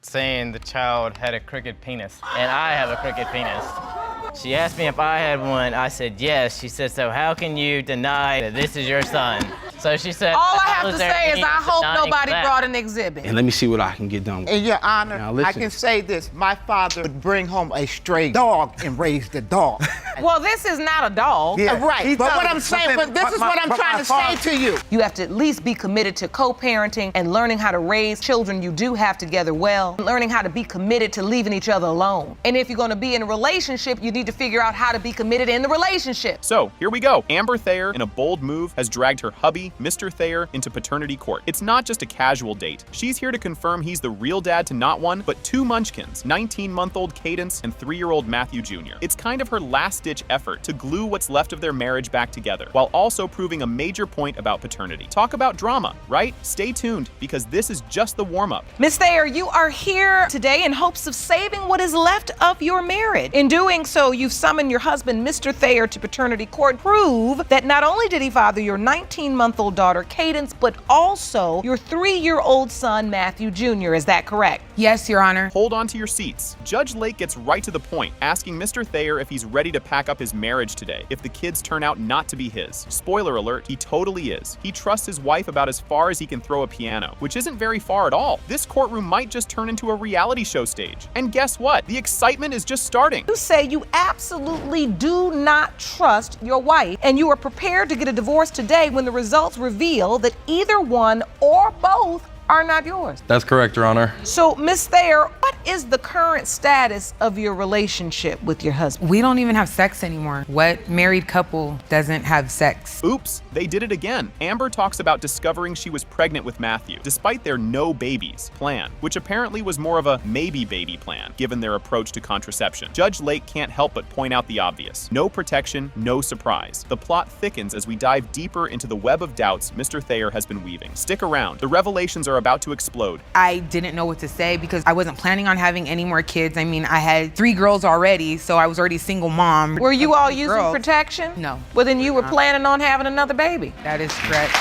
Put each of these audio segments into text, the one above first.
saying the child had a crooked penis, and I have a crooked penis. She asked me if I had one. I said yes. She said, so how can you deny that this is your son? So she said, all I have to say is I hope nobody brought an exhibit. And let me see what I can get done with. In your honor, Now, I can say this. My father would bring home a stray dog and raise the dog. Well, this is not a dog. Yeah, right, but what I'm saying, but this is what I'm trying to say to you. You have to at least be committed to co-parenting and learning how to raise children you do have together well, learning how to be committed to leaving each other alone. And if you're going to be in a relationship, you need to figure out how to be committed in the relationship. So, here we go. Amber Thayer, in a bold move, has dragged her hubby, Mr. Thayer, into paternity court. It's not just a casual date. She's here to confirm he's the real dad to not one, but two munchkins, 19-month-old Cadence and 3-year-old Matthew Jr. It's kind of her last-ditch effort to glue what's left of their marriage back together, while also proving a major point about paternity. Talk about drama, right? Stay tuned, because this is just the warm-up. Ms. Thayer, you are here today in hopes of saving what is left of your marriage. In doing so, you've summoned your husband, Mr. Thayer, to paternity court. Prove that not only did he father your 19-month-old daughter, Cadence, but also your 3-year-old son, Matthew Jr. Is that correct? Yes, Your Honor. Hold on to your seats. Judge Lake gets right to the point, asking Mr. Thayer if he's ready to pack up his marriage today, if the kids turn out not to be his. Spoiler alert, he totally is. He trusts his wife about as far as he can throw a piano, which isn't very far at all. This courtroom might just turn into a reality show stage. And guess what? The excitement is just starting. You say you absolutely do not trust your wife, and you are prepared to get a divorce today when the results reveal that either one or both are not yours. That's correct, Your Honor. So, Ms. Thayer, what is the current status of your relationship with your husband? We don't even have sex anymore. What married couple doesn't have sex? Oops, they did it again. Amber talks about discovering she was pregnant with Matthew, despite their no babies plan, which apparently was more of a maybe baby plan, given their approach to contraception. Judge Lake can't help but point out the obvious. No protection, no surprise. The plot thickens as we dive deeper into the web of doubts Mr. Thayer has been weaving. Stick around. The revelations are about to explode. I didn't know what to say because I wasn't planning on having any more kids. I mean, I had 3 girls already, so I was already a single mom. Were you all using protection? No. Well, then you were planning on having another baby. That is correct.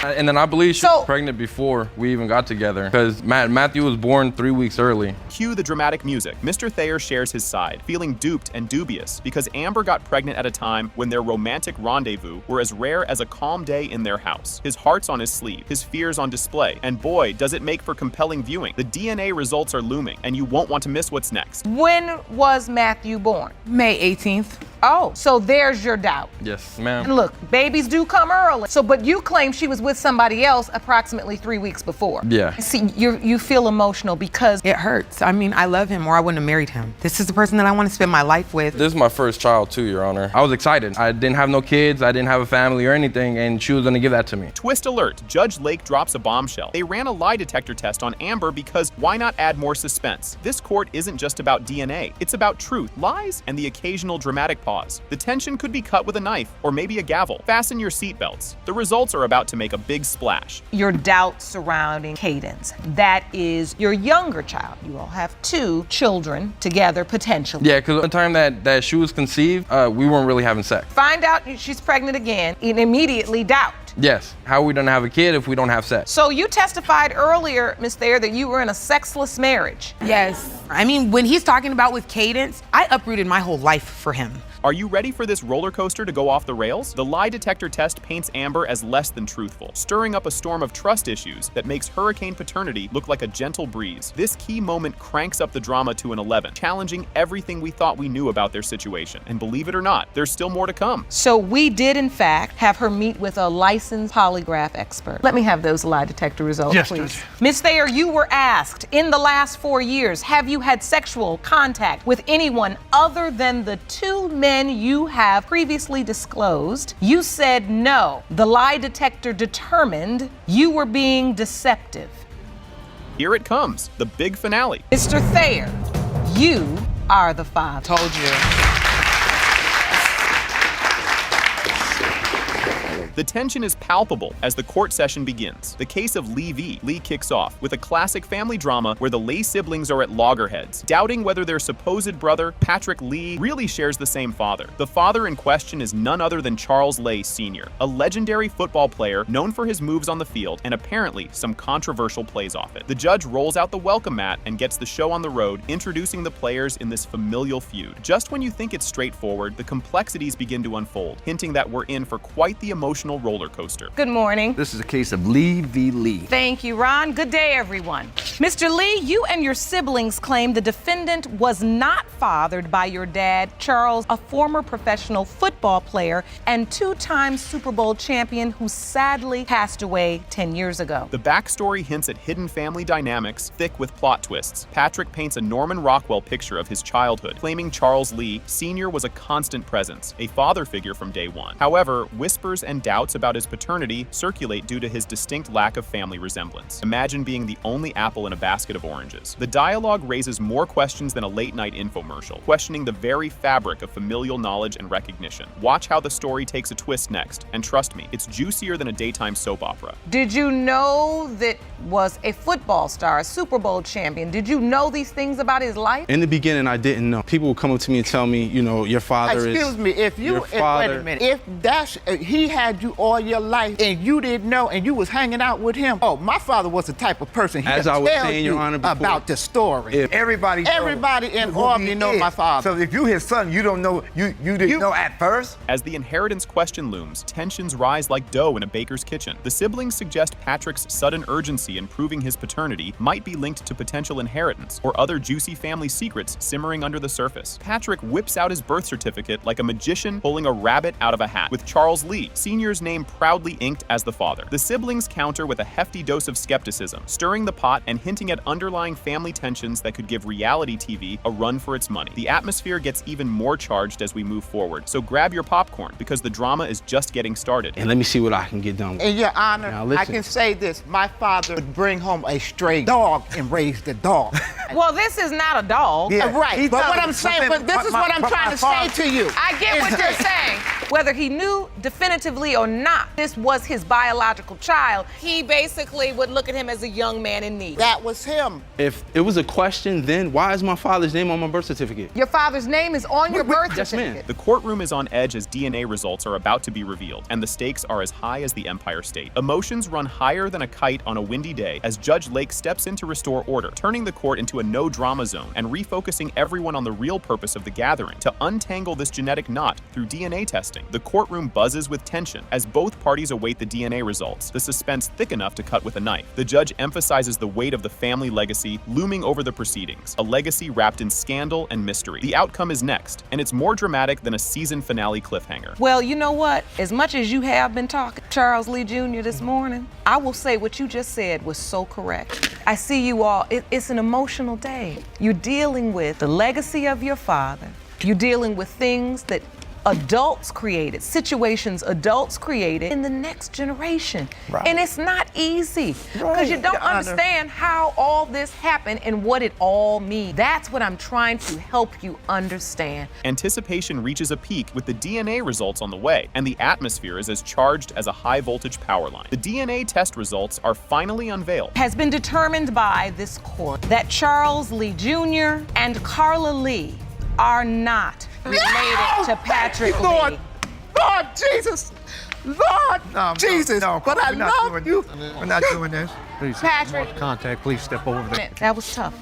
And then I believe she was pregnant before we even got together because Matthew was born 3 weeks early. Cue the dramatic music. Mr. Thayer shares his side, feeling duped and dubious because Amber got pregnant at a time when their romantic rendezvous were as rare as a calm day in their house. His heart's on his sleeve, his fears on display, and boy, does it make for compelling viewing. The DNA results are looming, and you won't want to miss what's next. When was Matthew born? May 18th. Oh, so there's your doubt. Yes, ma'am. And look, babies do come early. So, but you claim she was with somebody else approximately 3 weeks before. Yeah. See, you feel emotional because it hurts. I mean, I love him or I wouldn't have married him. This is the person that I want to spend my life with. This is my first child too, Your Honor. I was excited. I didn't have no kids, I didn't have a family or anything, and she was gonna give that to me. Twist alert, Judge Lake drops a bombshell. They ran a lie detector test on Amber because why not add more suspense? This court isn't just about DNA, it's about truth, lies, and the occasional dramatic pause. The tension could be cut with a knife or maybe a gavel. Fasten your seatbelts. The results are about to make a big splash. Your doubt surrounding Cadence. That is your younger child. You all have 2 children together potentially. Yeah, because the time that she was conceived, we weren't really having sex. Find out she's pregnant again and immediately doubt. Yes. How are we gonna have a kid if we don't have sex? So you testified earlier, Ms. Thayer, that you were in a sexless marriage. Yes. I mean, when he's talking about with Cadence, I uprooted my whole life for him. Are you ready for this roller coaster to go off the rails? The lie detector test paints Amber as less than truthful, stirring up a storm of trust issues that makes Hurricane Paternity look like a gentle breeze. This key moment cranks up the drama to an 11, challenging everything we thought we knew about their situation. And believe it or not, there's still more to come. So we did, in fact, have her meet with a licensed polygraph expert. Let me have those lie detector results, Yes, please. Judge. Ms. Thayer, you were asked, in the last 4 years, have you had sexual contact with anyone other than the 2 men you have previously disclosed? You said no. The lie detector determined you were being deceptive. Here it comes, the big finale. Mr. Thayer, you are the father. Told you. The tension is palpable as the court session begins. The case of Lee v. Lee kicks off with a classic family drama where the Lee siblings are at loggerheads, doubting whether their supposed brother, Patrick Lee, really shares the same father. The father in question is none other than Charles Lee Sr., a legendary football player known for his moves on the field and apparently some controversial plays off it. The judge rolls out the welcome mat and gets the show on the road, introducing the players in this familial feud. Just when you think it's straightforward, the complexities begin to unfold, hinting that we're in for quite the emotional roller coaster. Good morning. This is a case of Lee v. Lee. Thank you, Ron. Good day, everyone. Mr. Lee, you and your siblings claim the defendant was not fathered by your dad, Charles, a former professional football player and two-time Super Bowl champion who sadly passed away 10 years ago. The backstory hints at hidden family dynamics, thick with plot twists. Patrick paints a Norman Rockwell picture of his childhood, claiming Charles Lee Sr. was a constant presence, a father figure from day one. However, whispers and doubts about his paternity circulate due to his distinct lack of family resemblance. Imagine being the only apple in a basket of oranges. The dialogue raises more questions than a late-night infomercial, questioning the very fabric of familial knowledge and recognition. Watch how the story takes a twist next, and trust me, it's juicier than a daytime soap opera. Did you know that was a football star, a Super Bowl champion? Did you know these things about his life? In the beginning, I didn't know. People would come up to me and tell me, you know, your father is. Excuse me, if you, your father, wait a minute, if he had you all your life and you didn't know and you was hanging out with him, oh, my father was the type of person he as could I was tell saying, you Your Honor, before, about the story. If Everybody in Albany know my father. So if you his son, you don't know, you didn't know at first? As the inheritance question looms, tensions rise like dough in a baker's kitchen. The siblings suggest Patrick's sudden urgency in proving his paternity might be linked to potential inheritance or other juicy family secrets simmering under the surface. Patrick whips out his birth certificate like a magician pulling a rabbit out of a hat, with Charles Lee Sr.'s name proudly inked as the father. The siblings counter with a hefty dose of skepticism, stirring the pot and hinting at underlying family tensions that could give reality TV a run for its money. The atmosphere gets even more charged as we move forward, so grab your popcorn because the drama is just getting started. and let me see what I can get done with. In your honor, Now, I listen. can say this. My father would bring home a stray dog and raise the dog. Well, this is not a dog. Right, but what I'm saying, but this is what I'm trying to say to you. I get what you're saying. Whether he knew definitively or not, this was his biological child. He basically would look at him as a young man in need. That was him. If it was a question, then why is my father's name on my birth certificate? Your father's name is on your birth Yes, ma'am. certificate. The courtroom is on edge as DNA results are about to be revealed, and the stakes are as high as the Empire State. Emotions run higher than a kite on a windy day as Judge Lake steps in to restore order, turning the court into a no-drama zone and refocusing everyone on the real purpose of the gathering, to untangle this genetic knot through DNA testing. The courtroom buzzes with tension as both parties await the DNA results, the suspense thick enough to cut with a knife. The judge emphasizes the weight of the family legacy looming over the proceedings, a legacy wrapped in scandal and mystery. The outcome is next, and it's more dramatic than a season finale cliffhanger. Well, you know what? As much as you have been talking Charles Lee Jr. this morning, I will say what you just said was so correct. I see you all, it's an emotional day. You're dealing with the legacy of your father. You're dealing with things that adults created, situations adults created in the next generation. Right. And it's not easy because you don't understand how all this happened and what it all means. That's what I'm trying to help you understand. Anticipation reaches a peak with the DNA results on the way, and the atmosphere is as charged as a high-voltage power line. The DNA test results are finally unveiled. Has been determined by this court that Charles Lee Jr. and Carla Lee are not related to Patrick Lord, Lee. Lord Jesus, Lord Jesus, but I love you. We're not doing this. Please, Patrick. contact, please step over there. That was tough.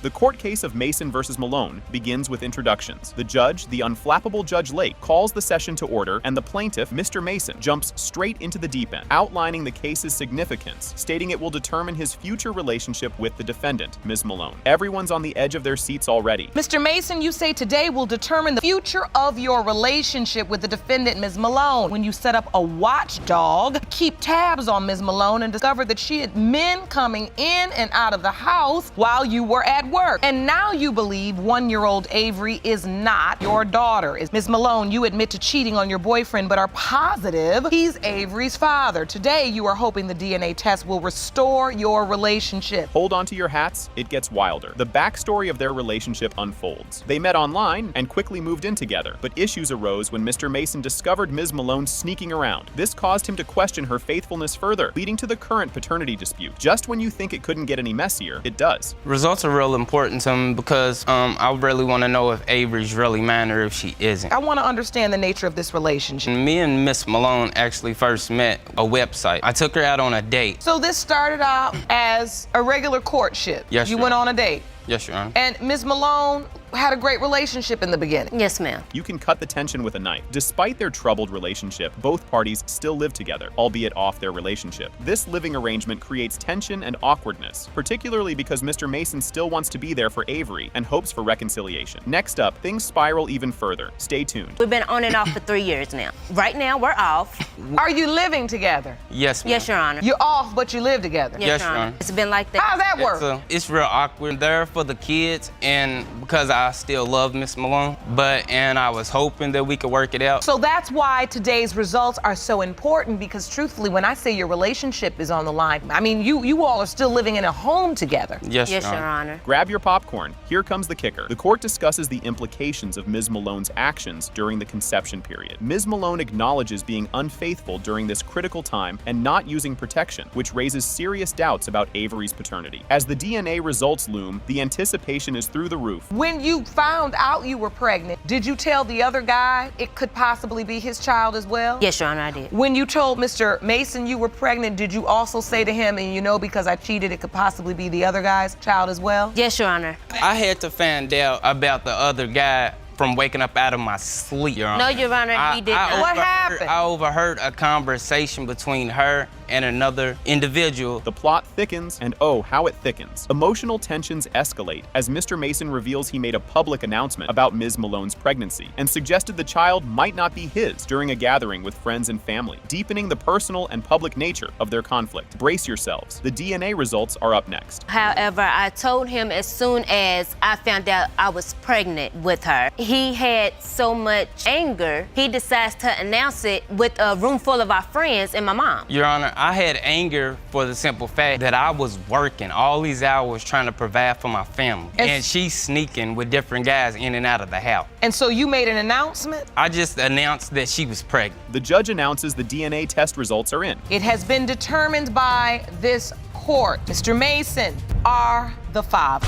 The court case of Mason versus Malone begins with introductions. The judge, the unflappable Judge Lake, calls the session to order, and the plaintiff, Mr. Mason, jumps straight into the deep end, outlining the case's significance, stating it will determine his future relationship with the defendant, Ms. Malone. Everyone's on the edge of their seats already. Mr. Mason, you say today will determine the future of your relationship with the defendant, Ms. Malone. When you set up a watchdog, keep tabs on Ms. Malone and discovered that she had men coming in and out of the house while you were at at work. And now you believe 1-year-old Avery is not your daughter. Ms. Malone, you admit to cheating on your boyfriend, but are positive he's Avery's father. Today, you are hoping the DNA test will restore your relationship. Hold on to your hats, it gets wilder. The backstory of their relationship unfolds. They met online and quickly moved in together, but issues arose when Mr. Mason discovered Ms. Malone sneaking around. This caused him to question her faithfulness further, leading to the current paternity dispute. Just when you think it couldn't get any messier, it does. Results are real important to me because I really want to know if Avery's really mine or if she isn't. I want to understand the nature of this relationship. Me and Miss Malone actually first met a website. I took her out on a date. So this started out as a regular courtship. Yes, you Your went Honor. on a date. Yes, Your Honor. And Ms. Malone had a great relationship in the beginning. Yes, ma'am. You can cut the tension with a knife. Despite their troubled relationship, both parties still live together, albeit off their relationship. This living arrangement creates tension and awkwardness, particularly because Mr. Mason still wants to be there for Avery and hopes for reconciliation. Next up, things spiral even further. Stay tuned. We've been on and off for 3 years now. Right now, we're off. Are you living together? Yes, ma'am. Yes, Your Honor. You're off, but you live together. Yes, Your Honor. It's been like that. How's that work? It's real awkward there for the kids, and because I still love Miss Malone, and I was hoping that we could work it out. So that's why today's results are so important, because truthfully, when I say your relationship is on the line, I mean, you all are still living in a home together. Yes, Yes, Your Your Honor. Honor. Grab your popcorn. Here comes the kicker. The court discusses the implications of Ms. Malone's actions during the conception period. Ms. Malone acknowledges being unfaithful during this critical time and not using protection, which raises serious doubts about Avery's paternity. As the DNA results loom, the anticipation is through the roof. When you found out you were pregnant, did you tell the other guy it could possibly be his child as well? Yes, Your Honor, I did. When you told Mr. Mason you were pregnant, did you also say to him, and you know because I cheated, it could possibly be the other guy's child as well? Yes, Your Honor. I had to find out about the other guy from waking up out of my sleep, Your Honor. No, Your Honor, he did not. What happened? I overheard a conversation between her and another individual. The plot thickens, and oh, how it thickens. Emotional tensions escalate as Mr. Mason reveals he made a public announcement about Ms. Malone's pregnancy and suggested the child might not be his during a gathering with friends and family, deepening the personal and public nature of their conflict. Brace yourselves. The DNA results are up next. However, I told him as soon as I found out I was pregnant with her. He had so much anger, he decides to announce it with a room full of our friends and my mom. Your Honor, I had anger for the simple fact that I was working all these hours trying to provide for my family. And she's sneaking with different guys in and out of the house. And so you made an announcement? I just announced that she was pregnant. The judge announces the DNA test results are in. It has been determined by this court. Mr. Mason are the father.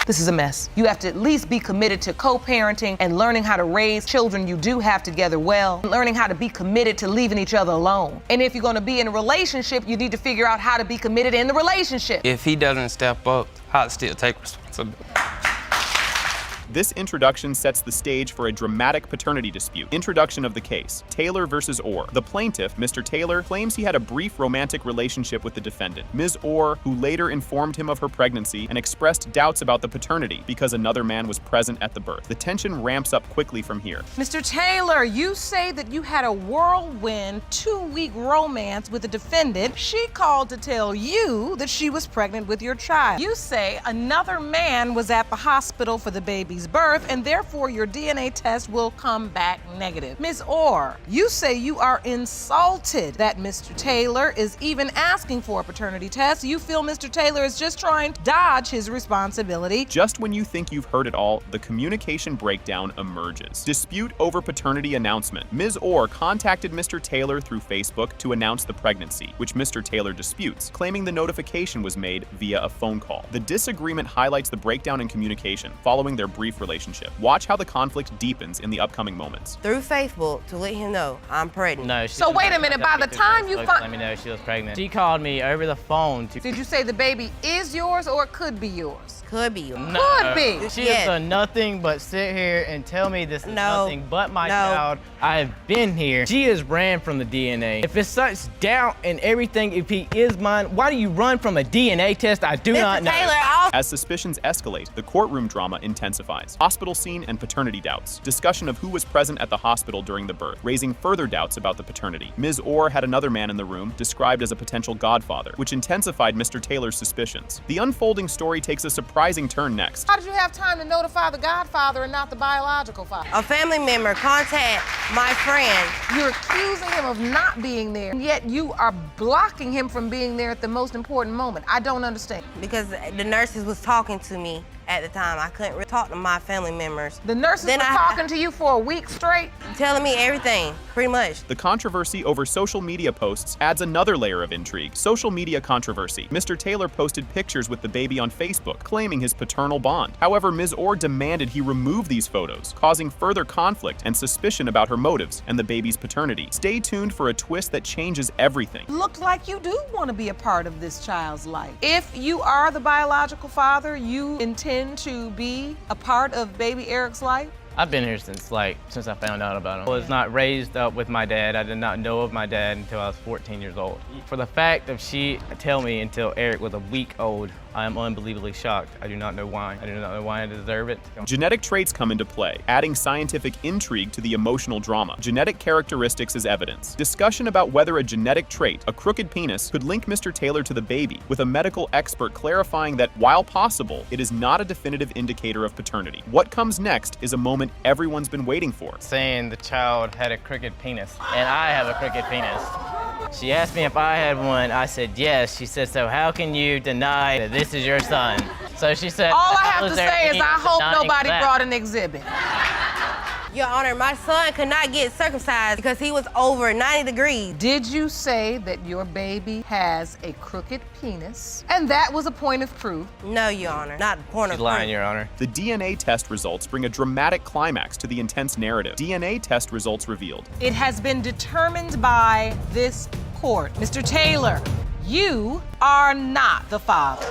This is a mess. You have to at least be committed to co-parenting and learning how to raise children you do have together well, learning how to be committed to leaving each other alone. And if you're going to be in a relationship, you need to figure out how to be committed in the relationship. If he doesn't step up, I'll still take responsibility. This introduction sets the stage for a dramatic paternity dispute. Introduction of the case, Taylor versus Orr. The plaintiff, Mr. Taylor, claims he had a brief romantic relationship with the defendant, Ms. Orr, who later informed him of her pregnancy and expressed doubts about the paternity because another man was present at the birth. The tension ramps up quickly from here. Mr. Taylor, you say that you had a whirlwind 2-week romance with the defendant. She called to tell you that she was pregnant with your child. You say another man was at the hospital for the baby's birth, and therefore your DNA test will come back negative. Ms. Orr, you say you are insulted that Mr. Taylor is even asking for a paternity test. You feel Mr. Taylor is just trying to dodge his responsibility. Just when you think you've heard it all, the communication breakdown emerges. Dispute over paternity announcement. Ms. Orr contacted Mr. Taylor through Facebook to announce the pregnancy, which Mr. Taylor disputes, claiming the notification was made via a phone call. The disagreement highlights the breakdown in communication following their brief relationship. Watch how the conflict deepens in the upcoming moments. Through Facebook to let him know I'm pregnant. No, So wait a minute, by the time you let me know she was pregnant. She called me over the phone to... Did you say the baby is yours or it could be yours? Could be yours. No. Could be. She has done nothing but sit here and tell me this is nothing but my No. child. I have been here. She has ran from the DNA. If it's such doubt and everything, if he is mine, why do you run from a DNA test? I do not know. Mr. Taylor As suspicions escalate, the courtroom drama intensifies. Hospital scene and paternity doubts. Discussion of who was present at the hospital during the birth, raising further doubts about the paternity. Ms. Orr had another man in the room, described as a potential godfather, which intensified Mr. Taylor's suspicions. The unfolding story takes a surprising turn next. How did you have time to notify the godfather and not the biological father? A family member contact my friend. You're accusing him of not being there, and yet you are blocking him from being there at the most important moment. I don't understand. Because the nurses was talking to me at the time. I couldn't really talk to my family members. The nurses were talking to you for a week straight? Telling me everything, pretty much. The controversy over social media posts adds another layer of intrigue. Social media controversy. Mr. Taylor posted pictures with the baby on Facebook, claiming his paternal bond. However, Ms. Orr demanded he remove these photos, causing further conflict and suspicion about her motives and the baby's paternity. Stay tuned for a twist that changes everything. Looks like you do want to be a part of this child's life. If you are the biological father, you intend to be a part of baby Eric's life? I've been here since I found out about him. I was not raised up with my dad. I did not know of my dad until I was 14 years old. For the fact of she tell me until Eric was a week old, I am unbelievably shocked. I do not know why. I do not know why I deserve it. Genetic traits come into play, adding scientific intrigue to the emotional drama. Genetic characteristics as evidence. Discussion about whether a genetic trait, a crooked penis, could link Mr. Taylor to the baby, with a medical expert clarifying that, while possible, it is not a definitive indicator of paternity. What comes next is a moment everyone's been waiting for. Saying the child had a crooked penis, and I have a crooked penis. She asked me if I had one. I said yes. She said, so how can you deny that this is your son? So she said, all I have to say is I hope nobody brought an exhibit. Your Honor, my son could not get circumcised because he was over 90 degrees. Did you say that your baby has a crooked penis? And that was a point of proof? No, Your Honor, not a point of proof. She's lying, Your Honor. The DNA test results bring a dramatic climax to the intense narrative. DNA test results revealed. It has been determined by this court. Mr. Taylor, you are not the father.